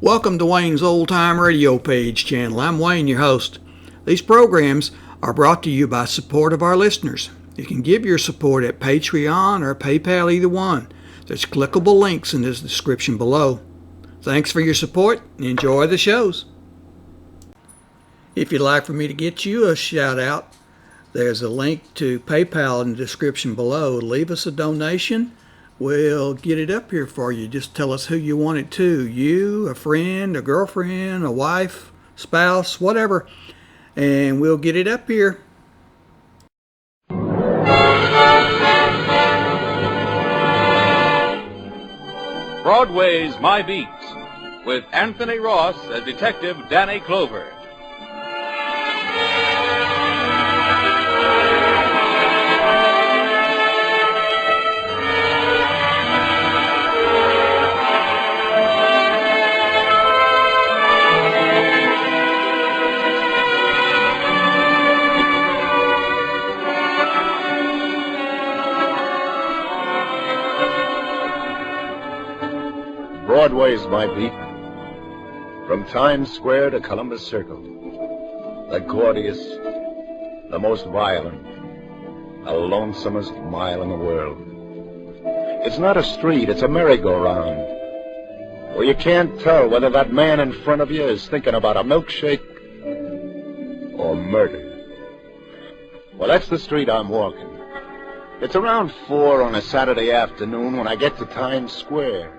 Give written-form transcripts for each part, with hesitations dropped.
Welcome to Wayne's Old Time Radio Page channel. I'm Wayne, your host. These programs are brought to you by support of our listeners. You can give your support at Patreon or PayPal, either one. There's clickable links in the description below. Thanks for your support and enjoy the shows. If you'd like for me to get you a shout out, there's a link to PayPal in the description below. Leave us a donation. We'll get it up here for you. Just tell us who you want it to. You, a friend, a girlfriend, a wife, spouse, whatever. And we'll get it up here. Broadway's My Beat, with Anthony Ross as Detective Danny Clover. Broadway's my beat, from Times Square to Columbus Circle. The gaudiest, the most violent, the lonesomest mile in the world. It's not a street, it's a merry-go-round, where you can't tell whether that man in front of you is thinking about a milkshake or murder. Well, that's the street I'm walking. It's around 4 on a Saturday afternoon when I get to Times Square.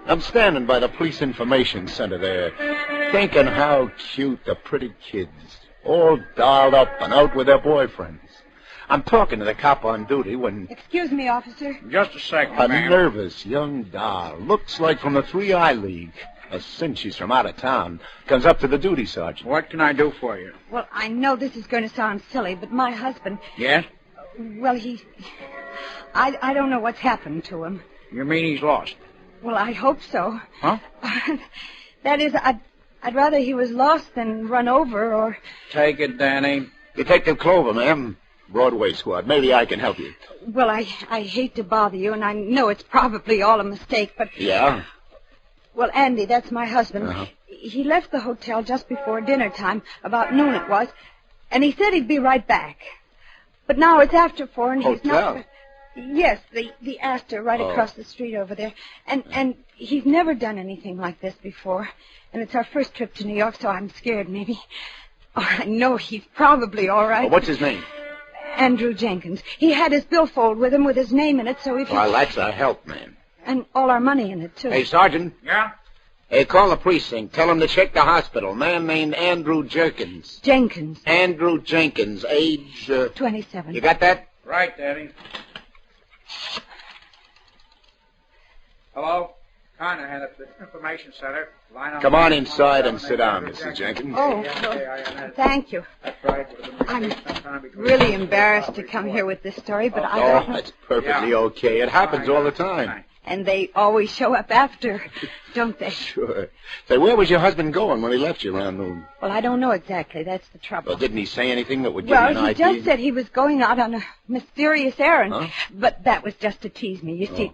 I'm standing by the police information center there, thinking how cute the pretty kids, all dolled up and out with their boyfriends. I'm talking to the cop on duty when... Excuse me, officer. Just a second, a ma'am. nervous young doll, looks like from the 3-Eye League, a cinch she's from out of town, comes up to the duty sergeant. What can I do for you? Well, I know this is going to sound silly, but my husband... Yes? Well, I don't know what's happened to him. You mean he's lost? Well, I hope so. Huh? That is, I'd rather he was lost than run over or... Take it, Danny. Detective Clover, ma'am. Broadway squad. Maybe I can help you. Well, I hate to bother you, and I know it's probably all a mistake, but... Yeah? Well, Andy, that's my husband. Uh-huh. He left the hotel just before dinner time, about noon it was, and he said he'd be right back. But now it's after 4, and he's not... Hotel? Yes, the Astor right across the street over there. And he's never done anything like this before. And it's our first trip to New York, so I'm scared, maybe. Oh, I know he's probably all right. What's his name? Andrew Jenkins. He had his billfold with him with his name in it, so if he... Well, that's a help, man. And all our money in it, too. Hey, Sergeant. Yeah? Hey, call the precinct. Tell him to check the hospital. Man named Andrew Jenkins. Jenkins. Andrew Jenkins, age... 27. You got that? Right, Danny. Hello? Conaghan at the information center. Line Come on inside and sit down, Mrs. Jenkins. Oh, thank you. That's right. I'm really embarrassed to come here with this story, but I Oh, don't know. that's perfectly okay. It happens all the time. And they always show up after, don't they? Sure. Say, where was your husband going when he left you around noon? Well, I don't know exactly. That's the trouble. Well, didn't he say anything that would give you an Well, he idea? just said he was going out on a mysterious errand. Huh? But that was just to tease me. You see,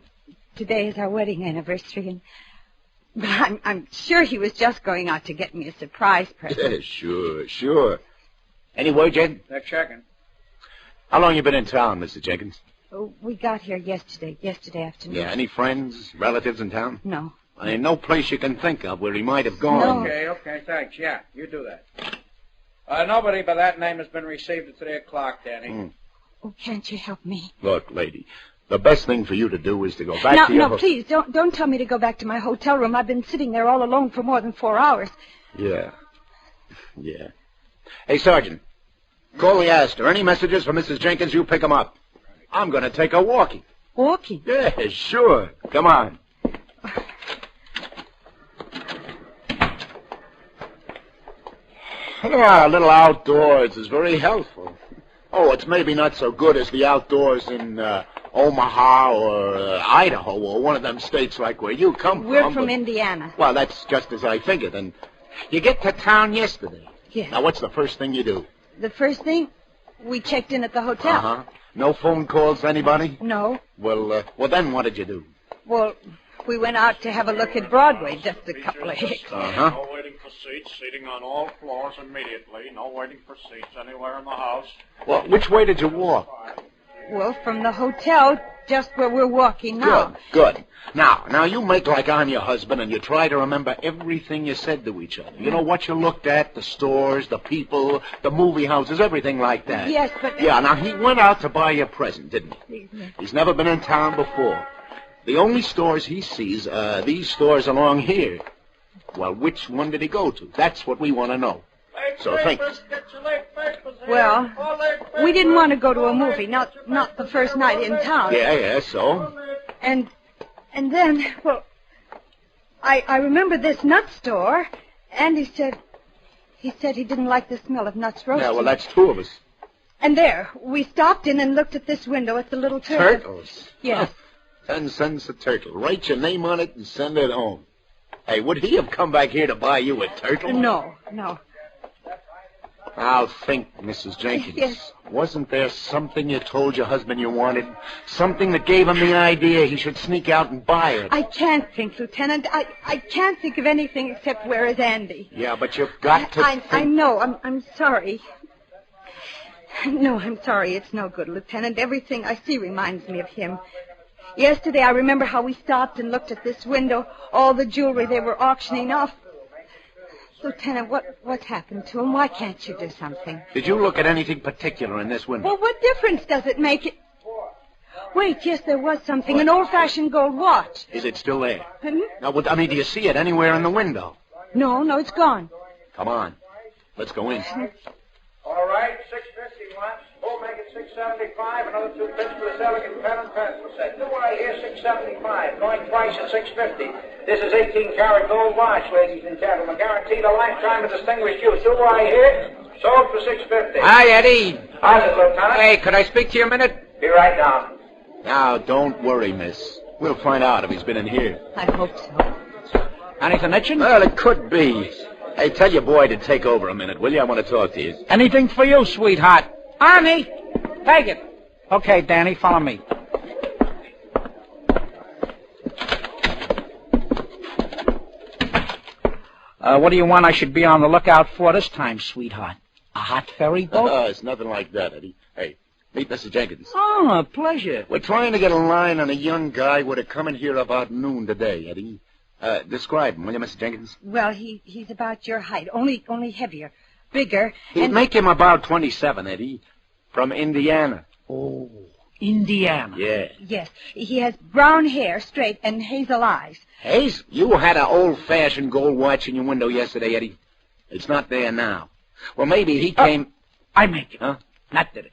today is our wedding anniversary, and... But I'm sure he was just going out to get me a surprise present. Yeah, sure. Any word, Jen? They're checking. How long you been in town, Mr. Jenkins? Oh, we got here yesterday afternoon. Yeah, any friends, relatives in town? No. I ain't no place you can think of where he might have gone. No. Okay, thanks. Yeah, you do that. Nobody by that name has been received at 3 o'clock, Danny. Oh, can't you help me? Look, lady, the best thing for you to do is to go back to your... No, please, don't tell me to go back to my hotel room. I've been sitting there all alone for more than 4 hours. Yeah. Hey, Sergeant, call the Astor. Any messages for Mrs. Jenkins, you pick 'em up. I'm going to take her walking. Walking? Yeah, sure. Come on. A little outdoors is very helpful. Oh, it's maybe not so good as the outdoors in Omaha or Idaho or one of them states like where you come from. We're from Indiana. Well, that's just as I figured. And you get to town yesterday. Yes. Now, what's the first thing you do? The first thing, we checked in at the hotel. Uh-huh. No phone calls to anybody? No. Well, then what did you do? Well, we went out to have a look at Broadway, just a couple of hicks. Uh-huh. No waiting for seats, seating on all floors immediately. No waiting for seats anywhere in the house. Well, which way did you walk? Well, from the hotel, just where we're walking now. Good. Now, you make like I'm your husband, and you try to remember everything you said to each other. You know what you looked at, the stores, the people, the movie houses, everything like that. Yes, but... Yeah, now, he went out to buy you a present, didn't he? Yes. He's never been in town before. The only stores he sees are these stores along here. Well, which one did he go to? That's what we want to know. So think. Well, we didn't want to go to a movie, not the first night in town. Yeah, so? And then, well, I remember this nut store, and he said he didn't like the smell of nuts roasting. Yeah, well, that's two of us. And there, we stopped in and looked at this window at the little turtle. Turtles? Yes. 10 cents a turtle. Write your name on it and send it home. Hey, would he have come back here to buy you a turtle? No. Now think, Mrs. Jenkins. Yes. Wasn't there something you told your husband you wanted? Something that gave him the idea he should sneak out and buy it? I can't think, Lieutenant. I can't think of anything except where is Andy. Yeah, but you've got to think... I know. I'm sorry. No, I'm sorry. It's no good, Lieutenant. Everything I see reminds me of him. Yesterday, I remember how we stopped and looked at this window, all the jewelry they were auctioning off. Lieutenant, what's happened to him? Why can't you do something? Did you look at anything particular in this window? Well, what difference does it make? Wait, yes, there was something. What? An old-fashioned gold watch. Is it still there? Hmm? Now, do you see it anywhere in the window? No, it's gone. Come on. Let's go in. All right, $6.50 once. We'll make it $6.75. Another 2 pence for this elegant pen and pencil set. Do I hear $6.75? Going twice at $6.50. This is 18-karat gold watch, ladies and gentlemen. Guaranteed a lifetime of distinguished use. Do I hear? Sold for $6.50. Hi, Eddie. How's it, Lieutenant? Hey, could I speak to you a minute? Be right down. Now, don't worry, miss. We'll find out if he's been in here. I hope so. Anything itching? Well, it could be. Hey, tell your boy to take over a minute, will you? I want to talk to you. Anything for you, sweetheart. Arnie, take it. Okay, Danny, follow me. What do you want I should be on the lookout for this time, sweetheart? A hot ferry boat? It's nothing like that, Eddie. Hey, meet Mr. Jenkins. Oh, a pleasure. We're trying to get a line on a young guy who would have come in here about noon today, Eddie. Describe him, will you, Mr. Jenkins? Well, he's about your height, only heavier, bigger. He'd make him about 27, Eddie. From Indiana. Oh, Indiana. Yeah. Yes, he has brown hair, straight, and hazel eyes. Hayes, you had an old-fashioned gold watch in your window yesterday, Eddie. It's not there now. Well, maybe he came... I make him. Huh? That did it.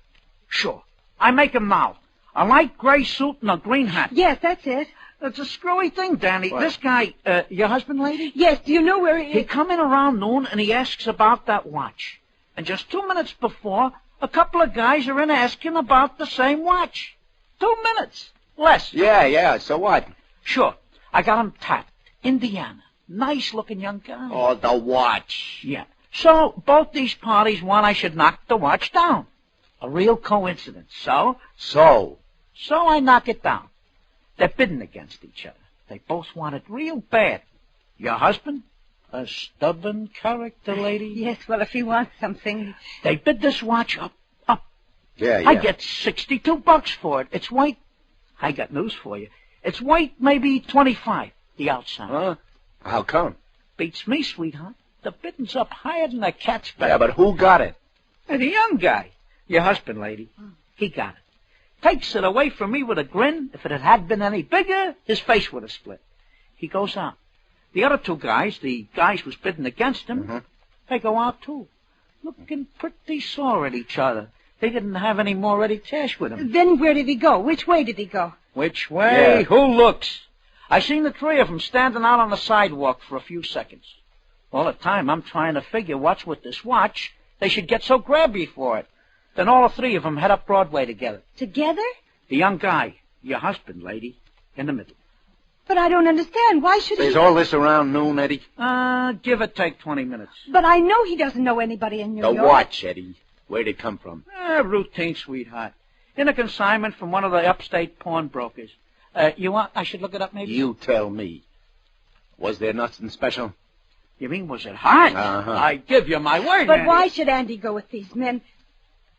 Sure. I make him now. A light gray suit and a green hat. Yes, that's it. It's a screwy thing, Danny. What? This guy, your husband, lady? Yes, do you know where he is? He come in around noon and he asks about that watch. And just 2 minutes before, a couple of guys are in asking about the same watch. 2 minutes. Less. Yeah, so what? Sure. I got him tapped. Indiana. Nice-looking young guy. Oh, the watch. Yeah. So, both these parties want I should knock the watch down. A real coincidence. So I knock it down. They're bidding against each other. They both want it real bad. Your husband? A stubborn character, lady. Yes, well, if he wants something... They bid this watch up. Yeah. I get $62 for it. It's white. I got news for you. It's white, maybe 25, the outside. Huh? How come? Beats me, sweetheart. The bidding's up higher than a cat's back. Yeah, but who got it? And the young guy. Your husband, lady. He got it. Takes it away from me with a grin. If it had been any bigger, his face would have split. He goes out. The other two guys, the guys who's bidding against him, they go out too. Looking pretty sore at each other. They didn't have any more ready cash with them. Then where did he go? Which way did he go? Which way? Yeah. Who looks? I seen the three of them standing out on the sidewalk for a few seconds. All the time I'm trying to figure what's with this watch. They should get so grabby for it. Then all the three of them head up Broadway together. Together? The young guy, your husband, lady, in the middle. But I don't understand. Why should he... Is all this around noon, Eddie? Give or take 20 minutes. But I know he doesn't know anybody in New The York. watch, Eddie. Where'd it come from? Routine, sweetheart. In a consignment from one of the upstate pawnbrokers. You want I should look it up, maybe? You tell me. Was there nothing special? You mean, was it hot? Uh-huh. I give you my word, But Andy. why should Andy go with these men?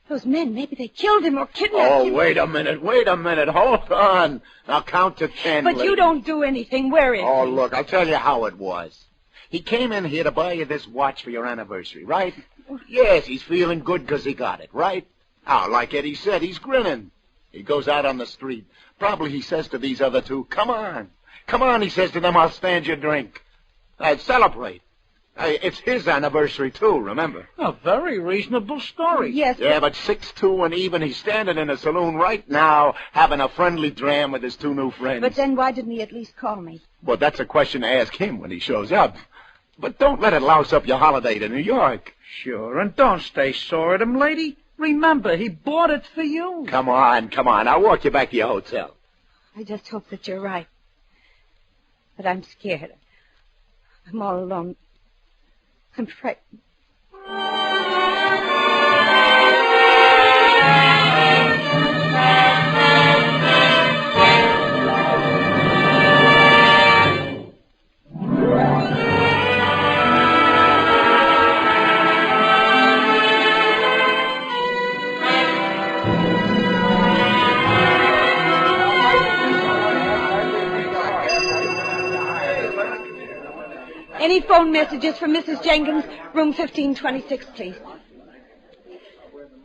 Those men, maybe they killed him or kidnapped him. Wait a minute. Hold on. Now count to 10. But you don't do anything. Where is Oh, he? look, I'll tell you how it was. He came in here to buy you this watch for your anniversary, right? Yes, he's feeling good because he got it, right? Oh, like Eddie said, he's grinning. He goes out on the street. Probably he says to these other two, come on. Come on, he says to them, I'll stand your drink. Celebrate. It's his anniversary, too, remember? A very reasonable story. Yes, Yeah, but 6-2 and even, he's standing in a saloon right now having a friendly dram with his two new friends. but then why didn't he at least call me? Well, that's a question to ask him when he shows up. But don't let it louse up your holiday to New York. Sure, and don't stay sore at him, lady. Remember, he bought it for you. Come on. I'll walk you back to your hotel. I just hope that you're right. But I'm scared. I'm all alone. I'm frightened. Any phone messages from Mrs. Jenkins, room 1526, please?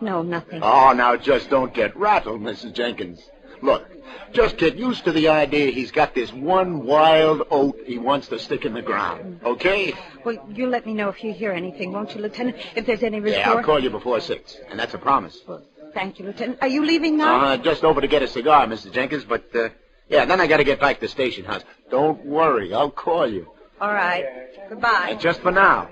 No, nothing. Oh, now just don't get rattled, Mrs. Jenkins. Look, just get used to the idea he's got this one wild oat he wants to stick in the ground, okay? Well, you'll let me know if you hear anything, won't you, Lieutenant? If there's any report? Yeah, I'll call you before 6, and that's a promise. Well, thank you, Lieutenant. Are you leaving now? Just over to get a cigar, Mrs. Jenkins, but, yeah, then I gotta get back to Station House. Don't worry, I'll call you. All right. Goodbye. And just for now.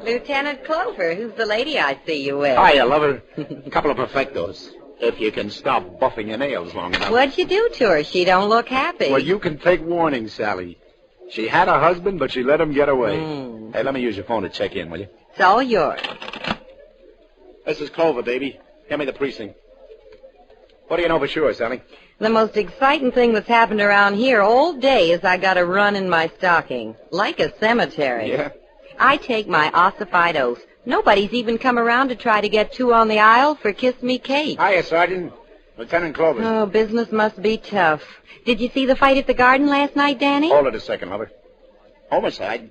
Lieutenant Clover, who's the lady I see you with? Hiya, lover. A couple of perfectos. If you can stop buffing your nails long enough. What'd you do to her? She don't look happy. Well, you can take warning, Sally. She had a husband, but she let him get away. Mm. Hey, let me use your phone to check in, will you? It's all yours. This is Clover, baby. Give me the precinct. What do you know for sure, Sally? The most exciting thing that's happened around here all day is I got a run in my stocking. Like a cemetery. Yeah? I take my ossified oath. Nobody's even come around to try to get two on the aisle for Kiss Me Kate. Hiya, Sergeant. Lieutenant Clover. Oh, business must be tough. Did you see the fight at the garden last night, Danny? Hold it a second, lover. Homicide?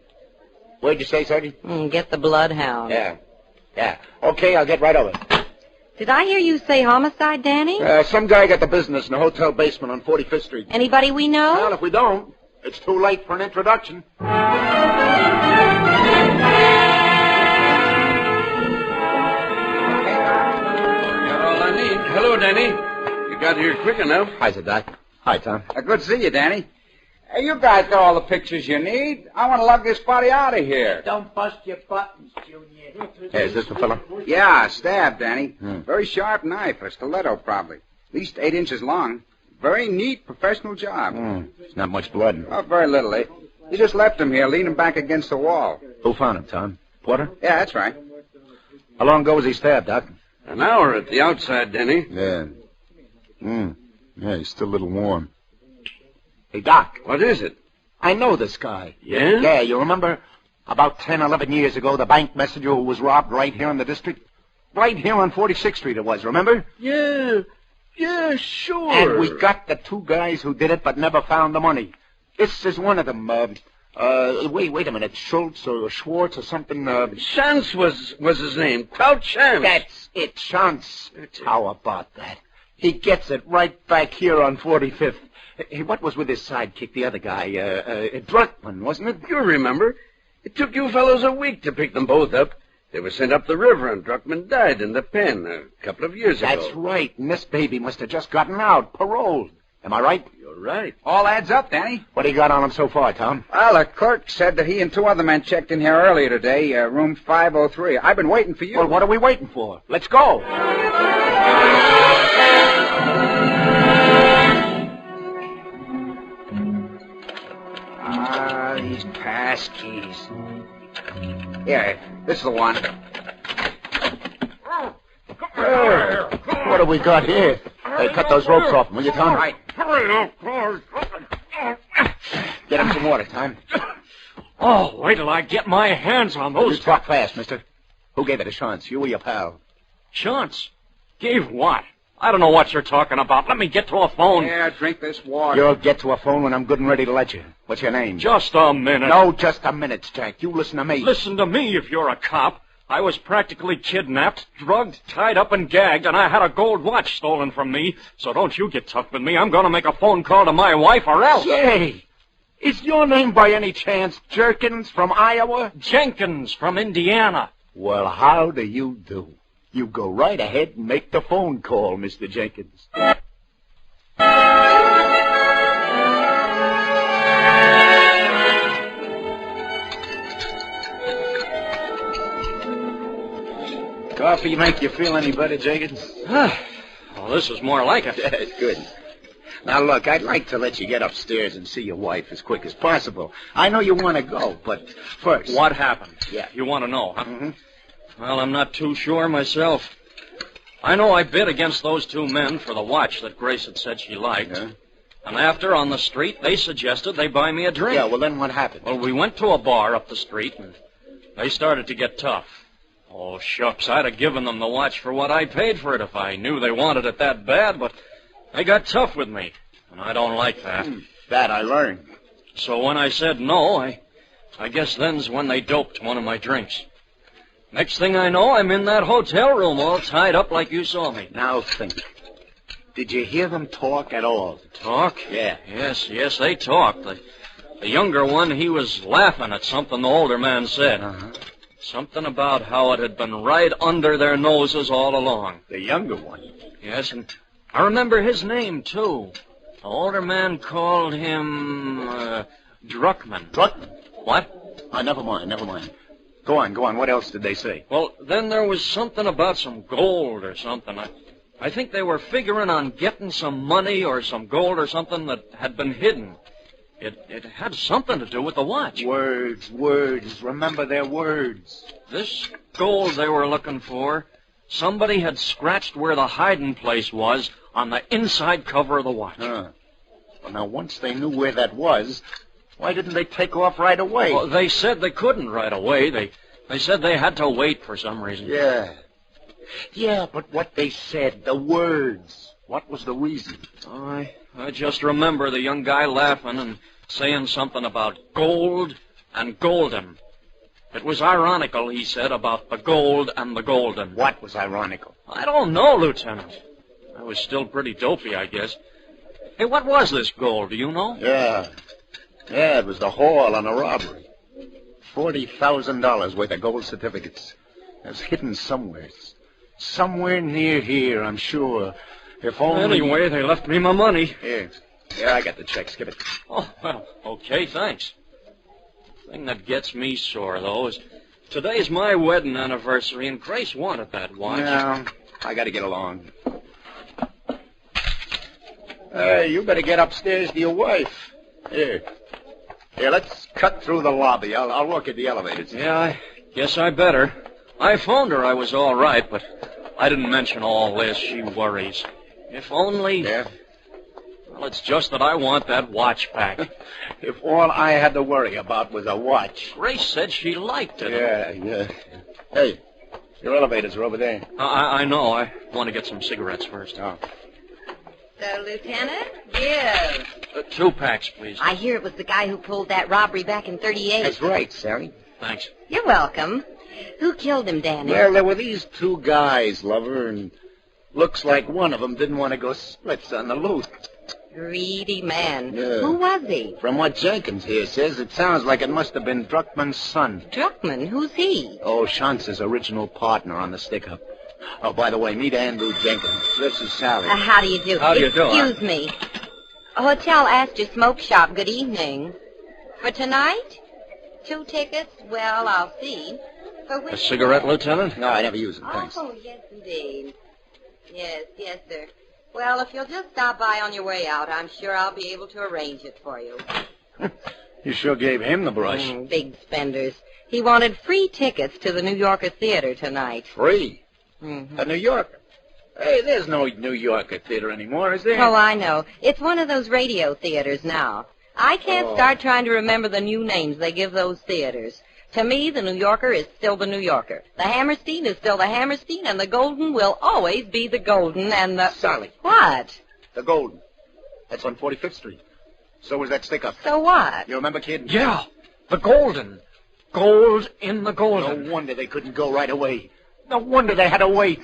Where'd you say, Sergeant? Get the bloodhound. Yeah. Okay, I'll get right over. Did I hear you say homicide, Danny? Some guy got the business in the hotel basement on 45th Street. Anybody we know? Well, if we don't, it's too late for an introduction. Hello, Danny. You got here quick enough. Hi, Doc. Hi, Tom. Good to see you, Danny. Hey, you guys got all the pictures you need. I want to lug this body out of here. Don't bust your buttons, Junior. Hey, is this the fellow? Yeah, stab, Danny. Very sharp knife, a stiletto probably. At least 8 inches long. Very neat, professional job. There's not much blood. Oh, very little. You just left him here, leaning back against the wall. Who found him, Tom? Porter? Yeah, that's right. How long ago was he stabbed, Doc? An hour at the outside, Danny. Yeah. Yeah, he's still a little warm. Hey, Doc. What is it? I know this guy. Yeah? Yeah, you remember about 10, 11 years ago, the bank messenger who was robbed right here in the district? Right here on 46th Street it was, remember? Yeah, sure. And we got the two guys who did it but never found the money. This is one of them. Wait a minute. Schultz or Schwartz or something. Chance was his name. Clout Chance. That's it, Chance. How about that? He gets it right back here on 45th. Hey, what was with his sidekick, the other guy? Druckman, wasn't it? You remember. It took you fellows a week to pick them both up. They were sent up the river, and Druckman died in the pen a couple of years ago. That's right. And this baby must have just gotten out, paroled. Am I right? You're right. All adds up, Danny. What do you got on him so far, Tom? Well, the clerk said that he and 2 other men checked in here earlier today, room 503. I've been waiting for you. Well, what are we waiting for? Let's go. These pass keys. Yeah, this is the one. What do we got here? Hey, cut those ropes off him, will you, Tom? All right. Hurry up. Get him some water, Tom. Oh, wait till I get my hands on You those... talk fast, mister. Who gave it a chance, you or your pal? Chance? Gave what? I don't know what you're talking about. Let me get to a phone. Yeah, drink this water. You'll get to a phone when I'm good and ready to let you. What's your name? Just a minute. No, just a minute, Jack. You listen to me. Listen to me if you're a cop. I was practically kidnapped, drugged, tied up, and gagged, and I had a gold watch stolen from me. So don't you get tough with me. I'm going to make a phone call to my wife or else. Say, is your name by any chance Jenkins from Iowa? Jenkins from Indiana. Well, how do you do? You go right ahead and make the phone call, Mr. Jenkins. Coffee make you feel any better, Jenkins? Well, this is more like it. That's good. Now, look, I'd like to let you get upstairs and see your wife as quick as possible. I know you want to go, but first... What happened? Yeah. You want to know, huh? Mm-hmm. Well, I'm not too sure myself. I know I bid against those two men for the watch that Grace had said she liked. Yeah. And after, on the street, they suggested they buy me a drink. Yeah, well, then what happened? Well, we went to a bar up the street, and they started to get tough. Oh, shucks, I'd have given them the watch for what I paid for it if I knew they wanted it that bad, but they got tough with me, and I don't like that. That I learned. So when I said no, I guess then's when they doped one of my drinks. Next thing I know, I'm in that hotel room all tied up like you saw me. Now think. Did you hear them talk at all? Talk? Yeah. Yes, they talked. The younger one, he was laughing at something the older man said. Uh-huh. Something about how it had been right under their noses all along. The younger one? Yes, and I remember his name, too. The older man called him, Druckman. Druckman? What? Never mind. Go on. What else did they say? Well, then there was something about some gold or something. I think they were figuring on getting some money or some gold or something that had been hidden. It had something to do with the watch. Words. Remember their words. This gold they were looking for, somebody had scratched where the hiding place was on the inside cover of the watch. Well, now, once they knew where that was, why didn't they take off right away? Well, they said they couldn't right away. They said they had to wait for some reason. Yeah, but what they said, the words, what was the reason? I just remember the young guy laughing and saying something about gold and golden. It was ironical, he said, about the gold and the golden. What was ironical? I don't know, Lieutenant. I was still pretty dopey, I guess. Hey, what was this gold, do you know? Yeah, it was the haul on a robbery. $40,000 worth of gold certificates. It was hidden somewhere. Somewhere near here, I'm sure. If only... Anyway, they left me my money. Here, I got the checks. Give it. Oh, well, okay, thanks. The thing that gets me sore, though, is today's my wedding anniversary, and Grace wanted that watch. Yeah, I got to get along. You better get upstairs to your wife. Here, let's cut through the lobby. I'll walk you to the elevators. Yeah, I guess I better. I phoned her I was all right, but I didn't mention all this. She worries. If only... Yeah? Well, it's just that I want that watch back. If all I had to worry about was a watch. Grace said she liked it. Yeah. Hey, your elevators are over there. I know. I want to get some cigarettes first. Oh. So, Lieutenant? Yes. 2 packs, please. I hear it was the guy who pulled that robbery back in 38. That's right, Sally. Thanks. You're welcome. Who killed him, Danny? Well, there were these 2 guys, lover, and looks like one of them didn't want to go splits on the loot. Greedy man. Yeah. Who was he? From what Jenkins here says, it sounds like it must have been Druckman's son. Druckman? Who's he? Oh, Chance's original partner on the stick-up. Oh, by the way, meet Andrew Jenkins. This is Sally. How do you do? How do you do? Excuse me. Hotel Astor Smoke Shop. Good evening. For tonight? 2 tickets? Well, I'll see. For which... A cigarette, Lieutenant? No, I never use them, thanks. Oh, yes, indeed. Yes, sir. Well, if you'll just stop by on your way out, I'm sure I'll be able to arrange it for you. You sure gave him the brush. Big spenders. He wanted free tickets to the New Yorker Theater tonight. Free? Mm-hmm. A New Yorker? Hey, there's no New Yorker theater anymore, is there? Oh, I know. It's one of those radio theaters now. I can't start trying to remember the new names they give those theaters. To me, the New Yorker is still the New Yorker. The Hammerstein is still the Hammerstein, and the Golden will always be the Golden, and the... Sally. What? The Golden. That's on 45th Street. So was that stick-up. So what? You remember, kid? Yeah, the Golden. Gold in the Golden. No wonder they couldn't go right away. No wonder they had to wait.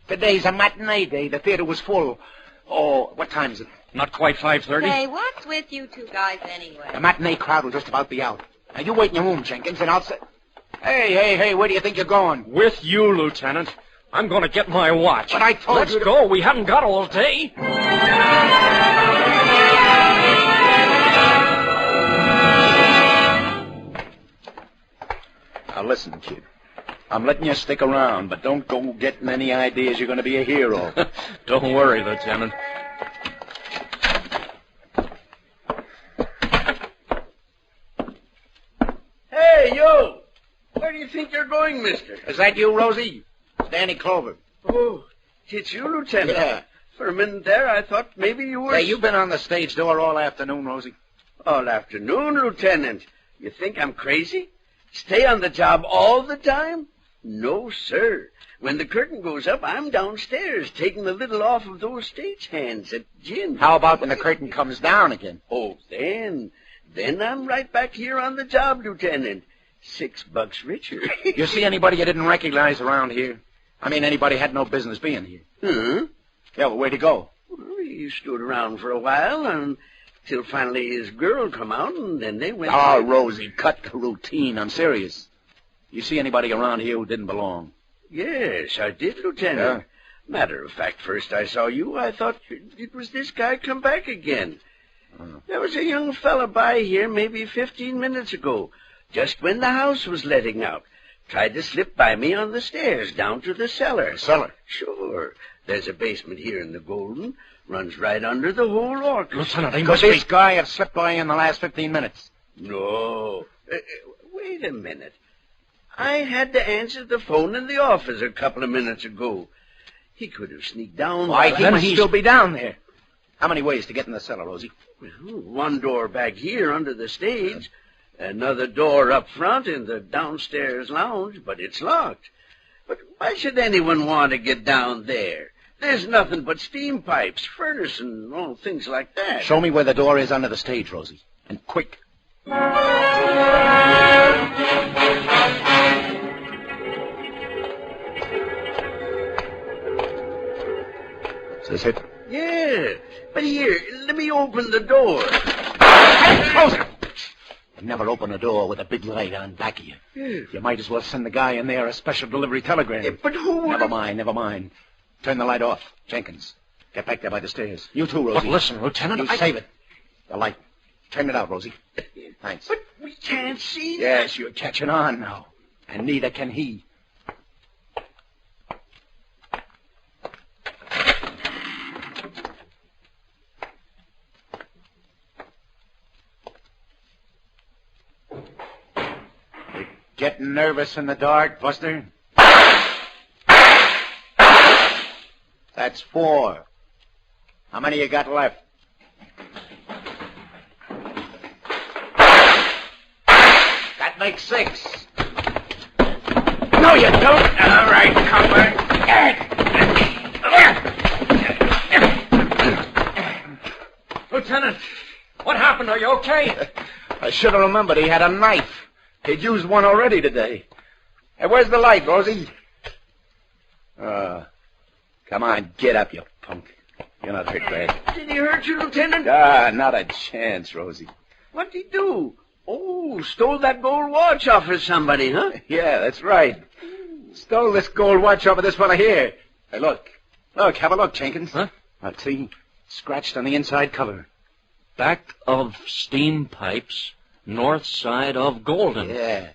Today's a matinee day. The theater was full. Oh, what time is it? Not quite 5:30. Hey, what's with you two guys anyway? The matinee crowd will just about be out. Now, you wait in your room, Jenkins, and I'll say... Hey, where do you think you're going? With you, Lieutenant. I'm going to get my watch. But I told Let's you to... go. We haven't got all day. Now, listen, kid. I'm letting you stick around, but don't go getting any ideas you're going to be a hero. Don't worry, Lieutenant. Hey, you! Where do you think you're going, mister? Is that you, Rosie? Danny Clover. Oh, it's you, Lieutenant. Yeah. For a minute there, I thought maybe you were... Hey, you've been on the stage door all afternoon, Rosie. All afternoon, Lieutenant. You think I'm crazy? Stay on the job all the time? No, sir. When the curtain goes up, I'm downstairs taking the lid off of those stagehands at gin. How about when the curtain comes down again? Oh, then I'm right back here on the job, Lieutenant. $6 richer. You see anybody you didn't recognize around here? I mean, anybody had no business being here. Huh? Yeah, well, where'd he go? Well, he stood around for a while until finally his girl come out, and then they went... Oh, Rosie, cut the routine. I'm serious. You see anybody around here who didn't belong? Yes, I did, Lieutenant. Yeah? Matter of fact, first I saw you, I thought it was this guy come back again. There was a young fella by here maybe 15 minutes ago, just when the house was letting out. Tried to slip by me on the stairs down to the cellar. Cellar? Sure. There's a basement here in the Golden. Runs right under the whole orchestra. Lieutenant, he Could must this be... guy have slipped by in the last 15 minutes? No. Wait a minute. I had to answer the phone in the office a couple of minutes ago. He could have sneaked down. Why, while he I must was- still be down there. How many ways to get in the cellar, Rosie? Well, one door back here under the stage. Another door up front in the downstairs lounge, but it's locked. But why should anyone want to get down there? There's nothing but steam pipes, furnace, and all things like that. Show me where the door is under the stage, Rosie. And quick. Is this it? Yeah, but here, let me open the door. Close it! Never open a door with a big light on back of you. You might as well send the guy in there a special delivery telegram. But who... Never mind. Turn the light off. Jenkins, get back there by the stairs. You too, Rosie. But listen, Lieutenant, You save it. The light. Turn it out, Rosie. Thanks. But we can't see. Yes, you're catching on now. And neither can he. You're getting nervous in the dark, Buster? That's 4. How many you got left? That makes 6. No, you don't. All right, come back. Lieutenant, what happened? Are you okay? I should have remembered he had a knife. He'd used one already today. Hey, where's the light, Rosie? Come on, get up, you punk. You're not hurt bad. Did he hurt you, Lieutenant? Not a chance, Rosie. What'd he do? Oh, stole that gold watch off of somebody, huh? Yeah, that's right. Stole this gold watch off of this fella here. Hey, look. Look, have a look, Jenkins. Huh? Now, see? Scratched on the inside cover. Back of steam pipes, north side of Golden. Yeah.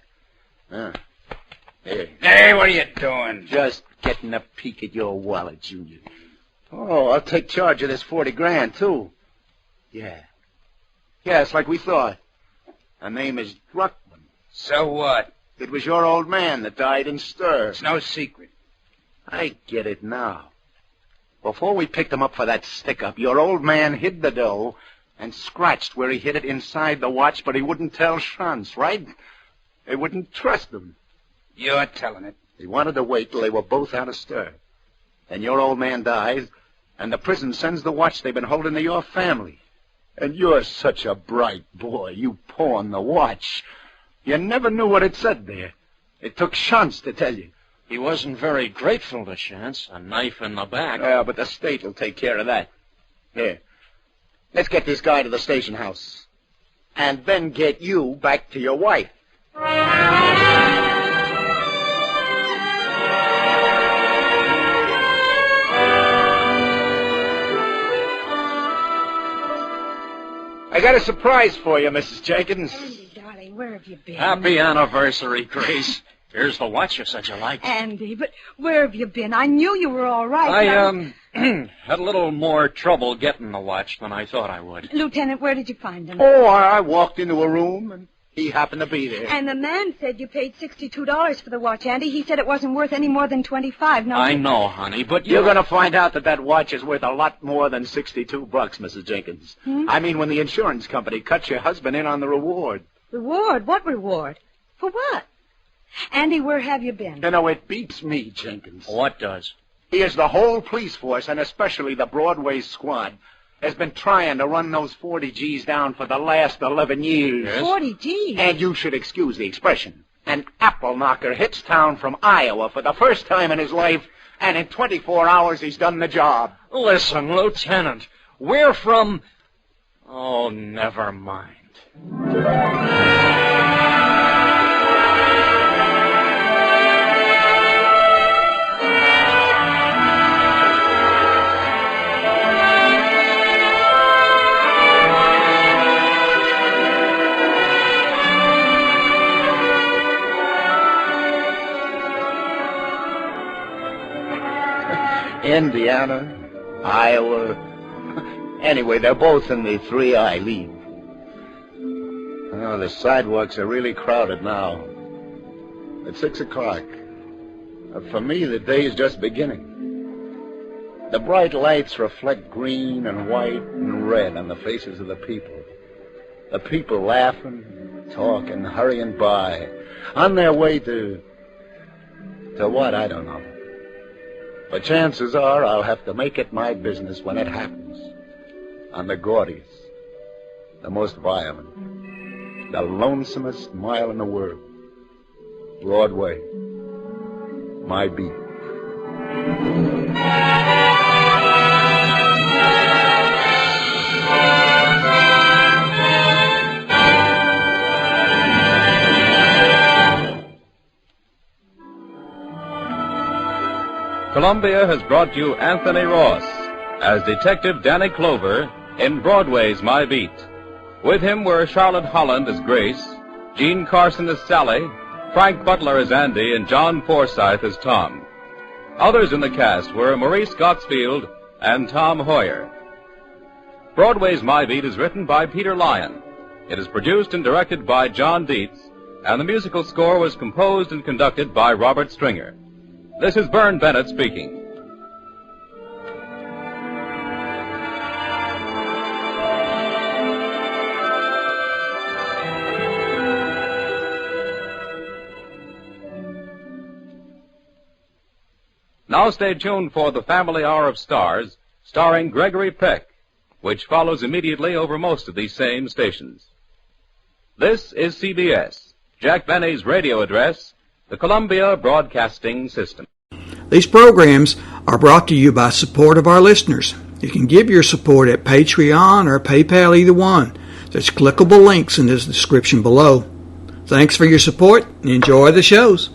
Here. Hey, what are you doing? Just getting a peek at your wallet, Junior. Oh, I'll take charge of this 40 grand, too. Yeah. Yeah, it's like we thought. Her name is Druckman. So what? It was your old man that died in stir. It's no secret. I get it now. Before we picked him up for that stick-up, your old man hid the dough and scratched where he hid it inside the watch, but he wouldn't tell Shantz, right? They wouldn't trust him. You're telling it. He wanted to wait till they were both out of stir. And your old man dies, and the prison sends the watch they've been holding to your family. And you're such a bright boy. You pawned the watch. You never knew what it said there. It took Shantz to tell you. He wasn't very grateful to Shantz. A knife in the back. Yeah, but the state will take care of that. Here. Let's get this guy to the station house. And then get you back to your wife. I got a surprise for you, Mrs. Jenkins. Andy, darling, where have you been? Happy anniversary, Grace. Here's the watch you said you liked. Andy, but where have you been? I knew you were all right. I had a little more trouble getting the watch than I thought I would. Lieutenant, where did you find him? Oh, I walked into a room, and he happened to be there. And the man said you paid $62 for the watch, Andy. He said it wasn't worth any more than $25. No, I know, honey, but you're going to find out that watch is worth a lot more than $62, Mrs. Jenkins. I mean, when the insurance company cuts your husband in on the reward. Reward? What reward? For what? Andy, where have you been? You know, it beats me, Jenkins. What does? Here's the whole police force, and especially the Broadway squad, has been trying to run those 40 G's down for the last 11 years. Yes? 40 G's? And you should excuse the expression. An apple knocker hits town from Iowa for the first time in his life, and in 24 hours he's done the job. Listen, Lieutenant, we're from... Oh, never mind. Indiana, Iowa. Anyway, they're both in the 3I League. Oh, the sidewalks are really crowded now. It's 6 o'clock. For me, the day is just beginning. The bright lights reflect green and white and red on the faces of the people. The people laughing, talking, hurrying by, on their way to what, I don't know. But chances are I'll have to make it my business when it happens. On the gaudiest, the most violent, the lonesomest mile in the world. Broadway, my beat. Columbia has brought you Anthony Ross as Detective Danny Clover in Broadway's My Beat. With him were Charlotte Holland as Grace, Jean Carson as Sally, Frank Butler as Andy, and John Forsythe as Tom. Others in the cast were Maurice Gottsfield and Tom Hoyer. Broadway's My Beat is written by Peter Lyon. It is produced and directed by John Dietz, and the musical score was composed and conducted by Robert Stringer. This is Vern Bennett speaking. Now stay tuned for the Family Hour of Stars, starring Gregory Peck, which follows immediately over most of these same stations. This is CBS, Jack Benny's radio address, the Columbia Broadcasting System. These programs are brought to you by support of our listeners. You can give your support at Patreon or PayPal, either one. There's clickable links in the description below. Thanks for your support and enjoy the shows.